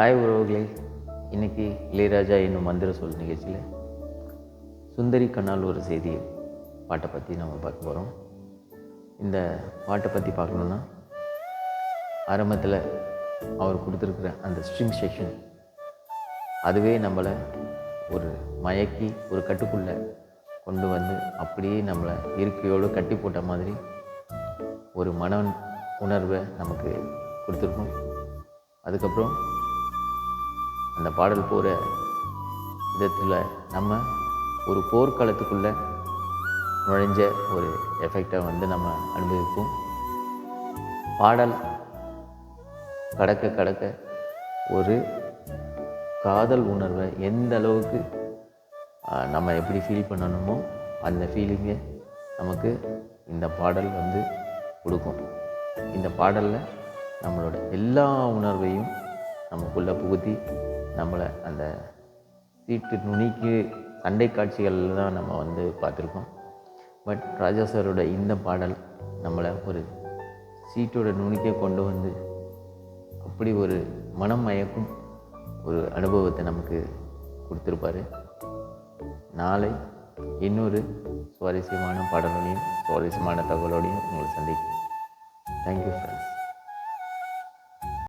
Hi உறவுகளே, இன்றைக்கி இளையராஜா என்னும் மந்திர சொல் நிகழ்ச்சியில் சுந்தரி கண்ணால் ஒரு செய்தி பாட்டை பற்றி நம்ம பார்க்க போகிறோம். இந்த பாட்டை பற்றி பார்க்கணுன்னா ஆரம்பத்தில் அவர் கொடுத்துருக்குற அந்த ஸ்ட்ரிங் செக்ஷன் அதுவே நம்மளை ஒரு மயக்கி ஒரு கட்டுக்குள்ளே கொண்டு வந்து அப்படியே நம்மளை இருக்கையோடு கட்டி போட்ட மாதிரி ஒரு மன உணர்வை நமக்கு கொடுத்துருக்கோம். அதுக்கப்புறம் அந்த பாடல் போகிற விதத்தில் நம்ம ஒரு போர்க்காலத்துக்குள்ளே நுழைஞ்ச ஒரு எஃபெக்டை நம்ம அனுபவிப்போம். பாடல் கடக்க ஒரு காதல் உணர்வை எந்த அளவுக்கு நம்ம எப்படி ஃபீல் பண்ணணுமோ அந்த ஃபீலிங்கை நமக்கு இந்த பாடல் கொடுக்கும். இந்த பாடலில் நம்மளோட எல்லா உணர்வையும் நமக்குள்ளே புகுத்தி நம்மளை அந்த சீட்டு நுனிக்கு சண்டை காட்சிகளில் தான் நம்ம பார்த்துருக்கோம். பட் ராஜா சாரோட இந்த பாடல் நம்மளை ஒரு சீட்டோட நுனிக்கே கொண்டு வந்து அப்படி ஒரு மனம் மயக்கும் ஒரு அனுபவத்தை நமக்கு கொடுத்துருப்பாரு. நாளை இன்னொரு சுவாரஸ்யமான பாடலோடையும் சுவாரஸ்யமான தகவலோடையும் உங்களை சந்திக்கிறேன். Thank you friends.